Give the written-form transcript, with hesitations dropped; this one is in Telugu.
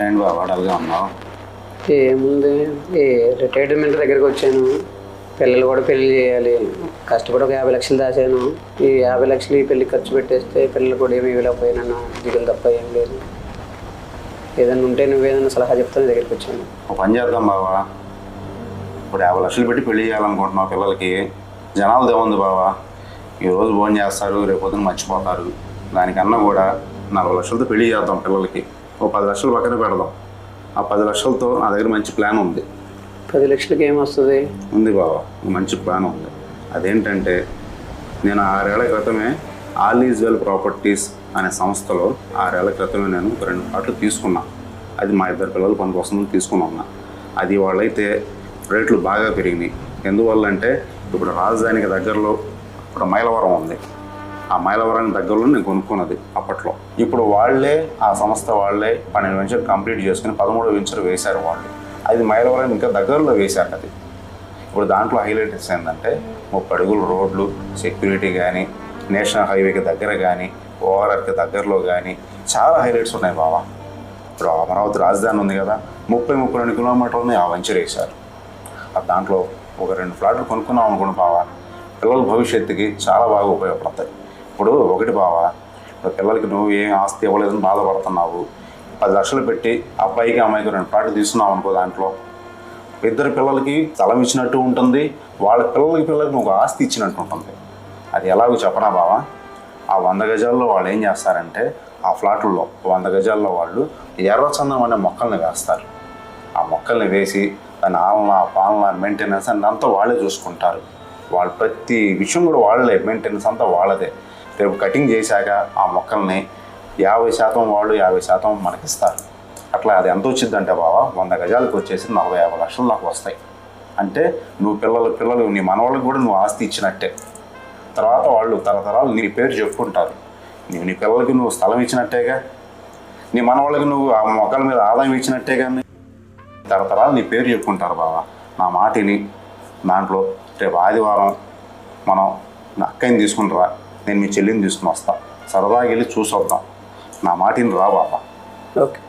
ఏంటి బాబా డల్గా ఉన్నావు? ఏముంది, ఈ రిటైర్మెంట్ దగ్గరికి వచ్చాను. పిల్లలు కూడా పెళ్లి చేయాలి. కష్టపడి ఒక 50 లక్షలు దాచాను. ఈ 50 లక్షలు ఈ పెళ్లి ఖర్చు పెట్టేస్తే పిల్లలు కూడా ఏమి ఇవ్వలేకపోయినాను. దిగులు తప్ప ఏం లేదు. ఏదైనా ఉంటే నువ్వేదైనా సలహా చెప్తాను దగ్గరికి వచ్చాను. ఒక పని చేద్దాం బాబా. ఇప్పుడు 50 లక్షలు పెట్టి పెళ్లి చేయాలనుకుంటున్నావు పిల్లలకి. జనాలు ఏముంది బాబా, ఈరోజు భోజనం చేస్తారు, రేపు పొద్దున మర్చిపోతారు. దానికన్నా కూడా 40 లక్షలతో పెళ్లి చేద్దాం పిల్లలకి. ఓ 10 లక్షలు పక్కన పెడదాం. ఆ 10 లక్షలతో నా దగ్గర మంచి ప్లాన్ ఉంది. 10 లక్షలకి ఏమొస్తుంది? ఉంది బాబా, మంచి ప్లాన్ ఉంది. అదేంటంటే, నేను 6 ఏళ్ల క్రితమే ఆల్ ఈజ్ వెల్ ప్రాపర్టీస్ అనే సంస్థలో 6 ఏళ్ల క్రితమే నేను 2 ప్లాట్లు తీసుకున్నా. అది మా 2 పిల్లల పనికి వస్తుందని తీసుకుని ఉన్నా. అది వాళ్ళైతే రేట్లు బాగా పెరిగినాయి. ఎందువల్ల అంటే, ఇప్పుడు రాజధానికి దగ్గరలో ఇప్పుడు మైలవరం ఉంది. ఆ మైలవరానికి దగ్గరలో నేను కొనుక్కున్నది అప్పట్లో. ఇప్పుడు వాళ్ళే, ఆ సంస్థ వాళ్ళే 12 వెంచర్ కంప్లీట్ చేసుకుని 13వ వెంచర్ వేశారు వాళ్ళు. అది మైలవరం ఇంకా దగ్గరలో వేశారు. అది ఇప్పుడు దాంట్లో హైలైట్స్ ఏంటంటే 30 అడుగుల రోడ్లు, సెక్యూరిటీ కానీ, నేషనల్ హైవేకి దగ్గర కానీ, ఓఆర్ఆర్కి దగ్గరలో కానీ చాలా హైలైట్స్ ఉన్నాయి బాబా. ఇప్పుడు అమరావతి రాజధాని ఉంది కదా, 30-32 కిలోమీటర్లని ఆ వెంచర్ వేశారు. దాంట్లో ఒక 2 ఫ్లాట్లు కొనుక్కున్నాం అనుకోండి బావా, పిల్లల భవిష్యత్తుకి చాలా బాగా ఉపయోగపడతాయి. ఇప్పుడు ఒకటి బావా, ఇప్పుడు పిల్లలకి నువ్వు ఏం ఆస్తి ఇవ్వలేదని బాధపడుతున్నావు. 10 లక్షలు పెట్టి అబ్బాయికి అమ్మాయికి 2 ఫ్లాట్లు తీసుకున్నావు అనుకో, దాంట్లో 2 పిల్లలకి స్థలం ఇచ్చినట్టు ఉంటుంది, వాళ్ళ పిల్లలకి నువ్వు ఆస్తి ఇచ్చినట్టు ఉంటుంది. అది ఎలాగో చెప్పనా బావా, ఆ 100 గజాల్లో వాళ్ళు ఏం చేస్తారంటే, ఆ ఫ్లాట్లలో 100 గజాల్లో వాళ్ళు ఎర్రచందనం అనే మొక్కల్ని వేస్తారు. ఆ మొక్కల్ని వేసి దాని ఆలన పాలన మెయింటెనెన్స్ అంతా వాళ్ళే చూసుకుంటారు. వాళ్ళు ప్రతి విషయం కూడా వాళ్ళే, మెయింటెనెన్స్ అంతా వాళ్ళదే. రేపు కటింగ్ చేశాక ఆ మొక్కల్ని 50% వాళ్ళు 50% మనకిస్తారు. అట్లా అది ఎంత వచ్చిందంటే బావా, 100 గజాలకు వచ్చేసి 40-50 లక్షలు నాకు వస్తాయి. అంటే నువ్వు పిల్లలు నీ మనవాళ్ళకి కూడా నువ్వు ఆస్తి ఇచ్చినట్టే. తర్వాత వాళ్ళు తరతరాలు నీ పేరు చెప్పుకుంటారు. నీ పిల్లలకి నువ్వు స్థలం ఇచ్చినట్టేగా, నీ మనవాళ్ళకి నువ్వు ఆ మొక్కల మీద ఆదాయం ఇచ్చినట్టేగా, తరతరాలు నీ పేరు చెప్పుకుంటారు బావా. నా మాటిని దాంట్లో రేపు ఆదివారం మనం నా అక్కని తీసుకుని రా, నేను మీ చెల్లిని తీసుకుని వస్తా. సరదాగా వెళ్ళి చూసొద్దాం. నా మాటిని రా బాబా. ఓకే.